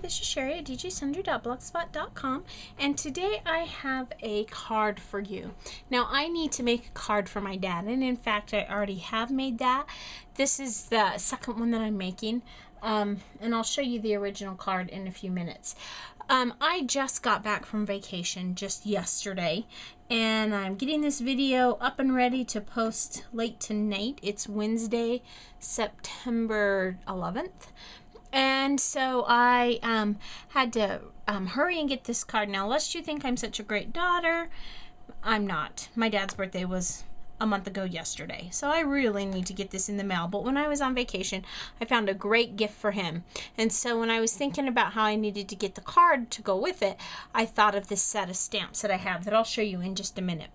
this is Sherry at djsundry.blogspot.com, and today I have a card for you. Now, I need to make a card for my dad, and in fact, I already have made that. This is the second one that I'm making, and I'll show you the original card in a few minutes. I just got back from vacation just yesterday, and I'm getting this video up and ready to post late tonight. It's Wednesday, September 11th. And so I had to hurry and get this card. Now, lest you think I'm such a great daughter, I'm not. My dad's birthday was a month ago yesterday, so I really need to get this in the mail. But when I was on vacation, I found a great gift for him. And so when I was thinking about how I needed to get the card to go with it, I thought of this set of stamps that I have that I'll show you in just a minute.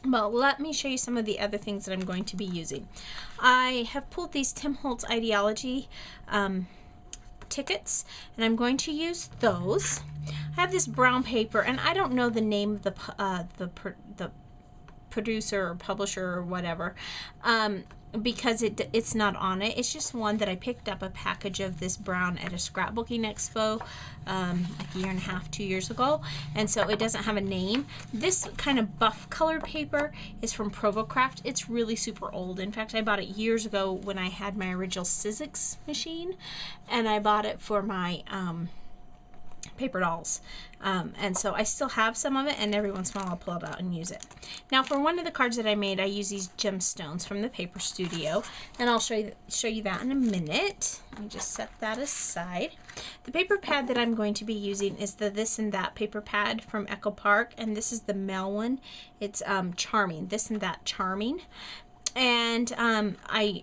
But let me show you some of the other things that I'm going to be using. I have pulled these Tim Holtz Ideology tickets, and I'm going to use those. I have this brown paper, and I don't know the name of the producer or publisher or whatever, because it's not on it. It's just one that I picked up a package of this brown at a scrapbooking expo like a year and a half, 2 years ago, and so it doesn't have a name. This kind of buff colored paper is from Provocraft. It's really super old. In fact, I bought it years ago when I had my original Sizzix machine, and I bought it for my paper dolls, and so I still have some of it, and every once in a while I'll pull it out and use it. Now, for one of the cards that I made, I use these gemstones from the Paper Studio, and I'll show you that in a minute. Let me just set that aside. The paper pad that I'm going to be using is the This and That paper pad from Echo Park, and this is the male one. It's Charming, This and That Charming. And I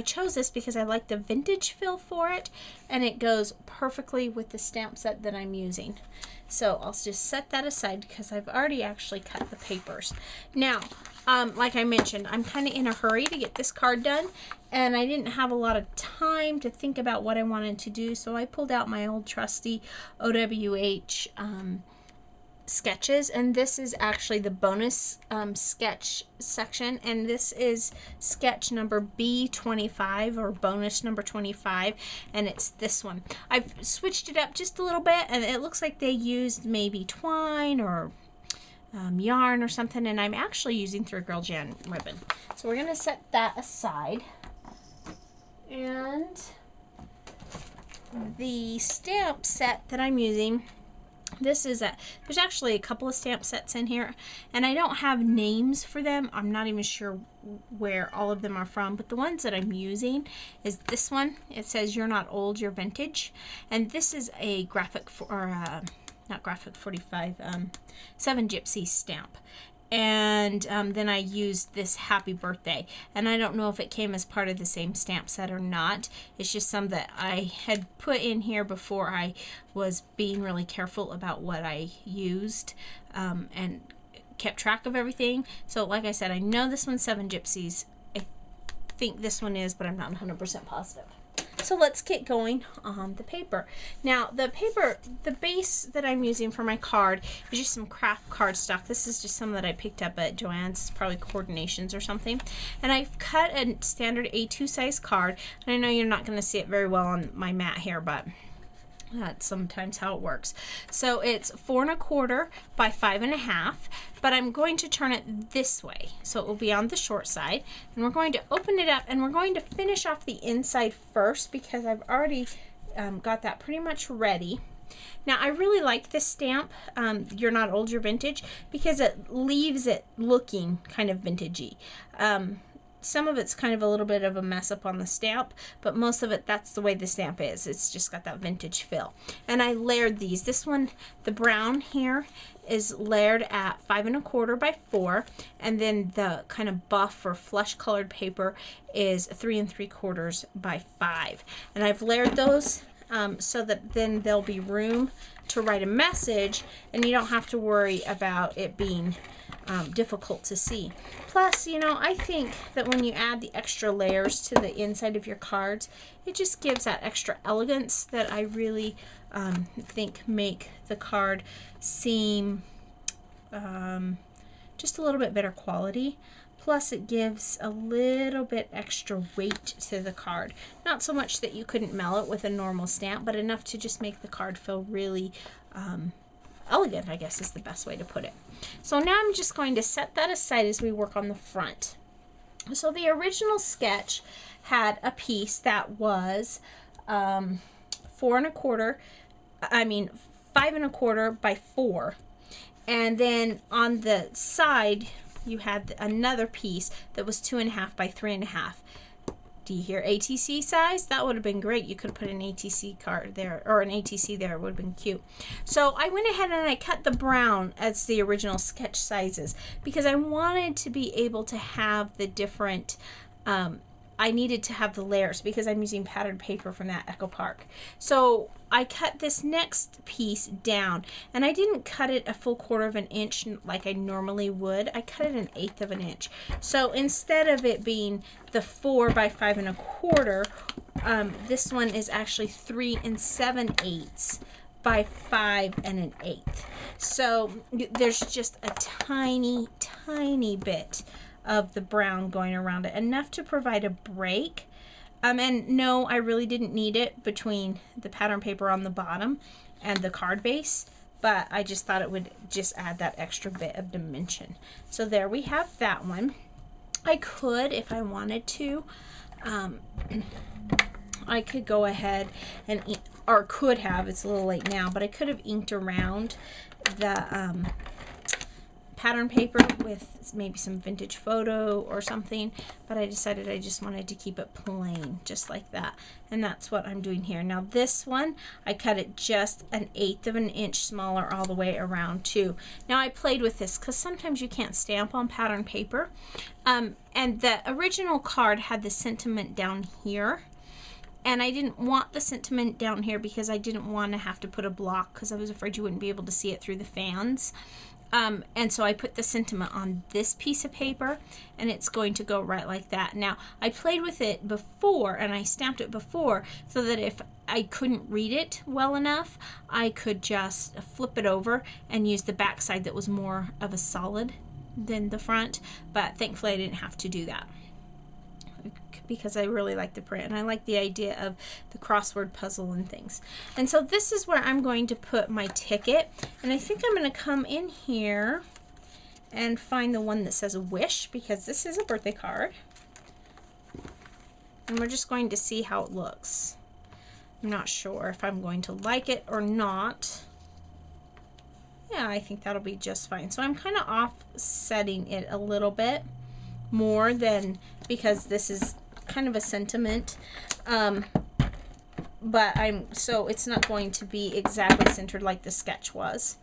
chose this because I like the vintage feel for it, and it goes perfectly with the stamp set that I'm using. So I'll just set that aside because I've already actually cut the papers. Now, like I mentioned, I'm kind of in a hurry to get this card done, and I didn't have a lot of time to think about what I wanted to do, so I pulled out my old trusty OWH sketches, and this is actually the bonus sketch section, and this is sketch number B25 or bonus number 25, and it's this one. I've switched it up just a little bit, and it looks like they used maybe twine or yarn or something, and I'm actually using 3-Girl Jan ribbon. So we're gonna set that aside, and the stamp set that I'm using, this is there's actually a couple of stamp sets in here, and I don't have names for them. I'm not even sure where all of them are from, but the ones that I'm using is this one. It says "You're Not Old, You're Vintage," and this is a graphic not graphic 45, 7 Gypsy stamp. And then I used this Happy Birthday, and I don't know if it came as part of the same stamp set or not. It's just some that I had put in here before I was being really careful about what I used, and kept track of everything. So like I said, I know this one's 7 Gypsies. I think this one is, but I'm not 100% positive. So let's get going on the paper. Now, the base that I'm using for my card is just some craft cardstock. This is just some that I picked up at Joann's, probably Coordinations or something. And I've cut a standard A2 size card. And I know you're not going to see it very well on my mat here, but that's sometimes how it works. So it's 4 1/4 by 5 1/2, but I'm going to turn it this way, so it will be on the short side, and we're going to open it up, and we're going to finish off the inside first because I've already got that pretty much ready. Now, I really like this stamp, You're Not Old, You're Vintage, because it leaves it looking kind of vintagey. Some of it's kind of a little bit of a mess up on the stamp, but most of it, that's the way the stamp is. It's just got that vintage feel. And I layered these. This one, the brown here, is layered at 5 1/4 by 4, and then the kind of buff or flesh colored paper is 3 3/4 by 5. And I've layered those so that then there'll be room to write a message, and you don't have to worry about it being difficult to see. Plus, you know, I think that when you add the extra layers to the inside of your cards, it just gives that extra elegance that I really think make the card seem just a little bit better quality. Plus it gives a little bit extra weight to the card. Not so much that you couldn't mail it with a normal stamp, but enough to just make the card feel really elegant, I guess is the best way to put it. So now I'm just going to set that aside as we work on the front. So the original sketch had a piece that was 5 1/4 by 4, and then on the side you had another piece that was 2.5 by 3.5. Do you hear ATC size? That would have been great. You could have put an ATC card there, or an ATC there. It would have been cute. So I went ahead and I cut the brown as the original sketch sizes because I wanted to be able to have the different, I needed to have the layers because I'm using patterned paper from that Echo Park. So I cut this next piece down, and I didn't cut it a full 1/4 of an inch like I normally would. I cut it 1/8 of an inch. So instead of it being the 4 by 5 1/4, this one is actually 3 7/8 by 5 1/8. So there's just a tiny, tiny bit of the brown going around it, enough to provide a break. And no, I really didn't need it between the pattern paper on the bottom and the card base, but I just thought it would just add that extra bit of dimension. So there we have that one. I could, if I wanted to, I could go ahead and or could have, it's a little late now, but I could have inked around the pattern paper with maybe some vintage photo or something, but I decided I just wanted to keep it plain, just like that, and that's what I'm doing here. Now this one, I cut it just 1/8 of an inch smaller all the way around too. Now I played with this because sometimes you can't stamp on pattern paper, and the original card had the sentiment down here, and I didn't want the sentiment down here because I didn't want to have to put a block because I was afraid you wouldn't be able to see it through the fans. And so I put the sentiment on this piece of paper, and it's going to go right like that. Now, I played with it before, and I stamped it before, so that if I couldn't read it well enough, I could just flip it over and use the back side that was more of a solid than the front, but thankfully I didn't have to do that, because I really like the print and I like the idea of the crossword puzzle and things. And so this is where I'm going to put my ticket, and I think I'm going to come in here and find the one that says wish, because this is a birthday card, and we're just going to see how it looks. I'm not sure if I'm going to like it or not. Yeah, I think that'll be just fine. So I'm kind of offsetting it a little bit more than, because this is kind of a sentiment, but so it's not going to be exactly centered like the sketch was,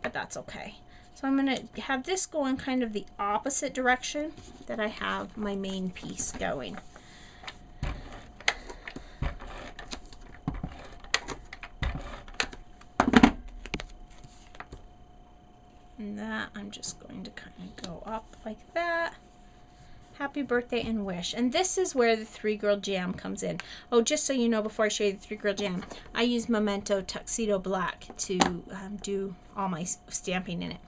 but that's okay. So I'm going to have this going kind of the opposite direction that I have my main piece going. And that I'm just going to kind of go up like that. Happy birthday and wish. And this is where the 3 Girl Jam comes in. Oh, just so you know, before I show you the 3 Girl Jam, I use Memento Tuxedo Black to do all my stamping in it.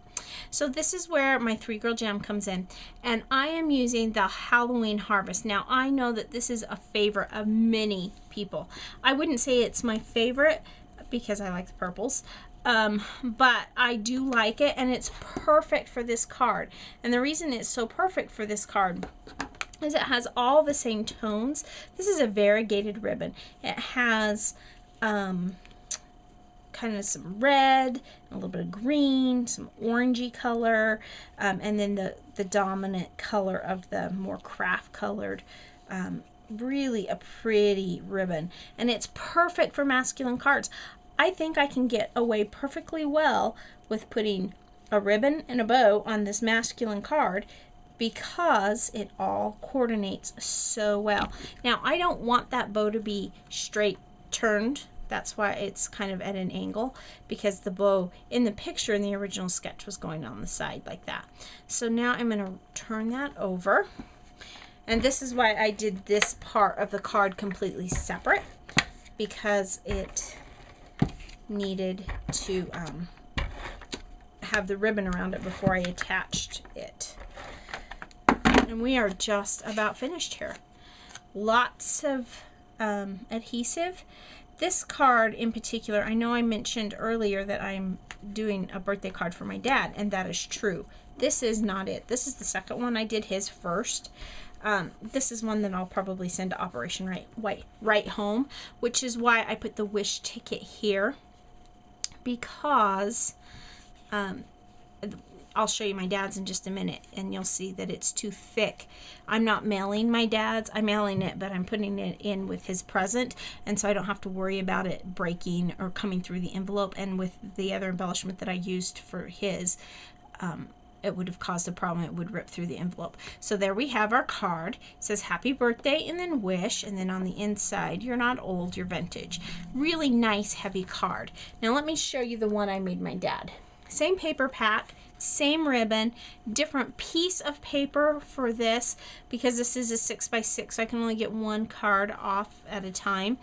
So this is where my 3 Girl Jam comes in, and I am using the Halloween Harvest. Now I know that this is a favorite of many people. I wouldn't say it's my favorite because I like the purples, but I do like it, and it's perfect for this card. And the reason it's so perfect for this card is it has all the same tones. This is a variegated ribbon. It has kind of some red, a little bit of green, some orangey color, and then the dominant color of the more craft colored, really a pretty ribbon. And it's perfect for masculine cards. I think I can get away perfectly well with putting a ribbon and a bow on this masculine card because it all coordinates so well. Now, I don't want that bow to be straight turned. That's why it's kind of at an angle, because the bow in the picture in the original sketch was going on the side like that. So now I'm going to turn that over. And this is why I did this part of the card completely separate, because it needed to have the ribbon around it before I attached it. And we are just about finished here. Lots of adhesive. This card in particular, I know I mentioned earlier that I'm doing a birthday card for my dad, and that is true. This is not it. This is the second one. I did his first. This is one that I'll probably send to Operation Right Home, which is why I put the Wish ticket here, because I'll show you my dad's in just a minute, and you'll see that it's too thick. I'm not mailing my dad's. I'm mailing it, but I'm putting it in with his present, and so I don't have to worry about it breaking or coming through the envelope. And with the other embellishment that I used for his, it would have caused a problem. It would rip through the envelope. So there we have our card. It says happy birthday and then wish, and then on the inside, you're not old, you're vintage. Really nice heavy card. Now let me show you the one I made my dad. Same paper pack, same ribbon, different piece of paper for this, because this is a 6x6, so I can only get one card off at a time.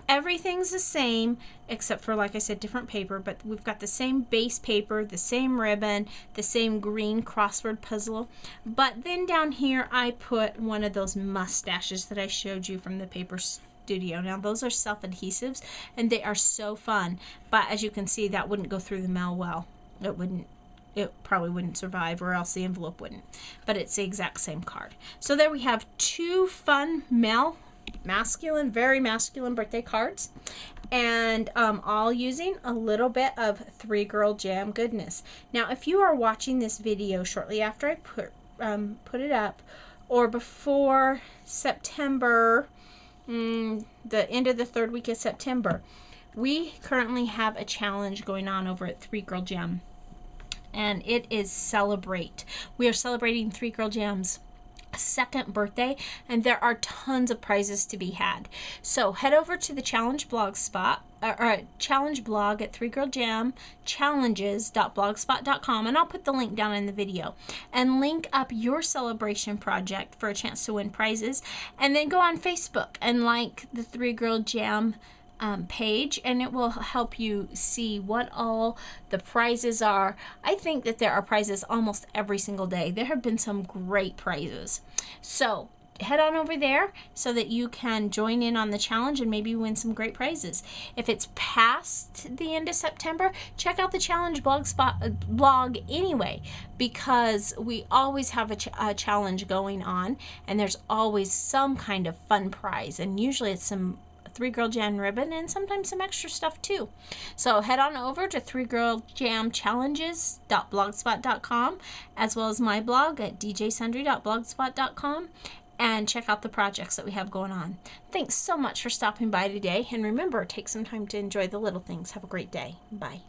Everything's the same except for, like I said, different paper, but we've got the same base paper, the same ribbon, the same green crossword puzzle. But then down here I put one of those mustaches that I showed you from the paper studio. Now those are self-adhesives and they are so fun, but as you can see, that wouldn't go through the mail well. It probably wouldn't survive, or else the envelope wouldn't. But it's the exact same card. So there we have two fun masculine, very masculine birthday cards, and all using a little bit of 3 Girl Jam goodness. Now if you are watching this video shortly after I put it up, or before September, the end of the 3rd week of September, we currently have a challenge going on over at 3 Girl Jam, and it is Celebrate. We are celebrating 3 Girl Jam's 2nd birthday, and there are tons of prizes to be had. So head over to the challenge blog spot, or challenge blog at 3 Girl Jam challenges.blogspot.com, and I'll put the link down in the video, and link up your celebration project for a chance to win prizes. And then go on Facebook and like the 3 Girl Jam page, and it will help you see what all the prizes are. I think that there are prizes almost every single day. There have been some great prizes. So head on over there so that you can join in on the challenge and maybe win some great prizes. If it's past the end of September, check out the challenge blog anyway, because we always have a challenge going on, and there's always some kind of fun prize, and usually it's some 3 Girl Jam ribbon and sometimes some extra stuff too. So head on over to 3 Girl Jam challenges.blogspot.com, as well as my blog at djsundry.blogspot.com, and check out the projects that we have going on. Thanks so much for stopping by today, and remember, take some time to enjoy the little things. Have a great day. Bye.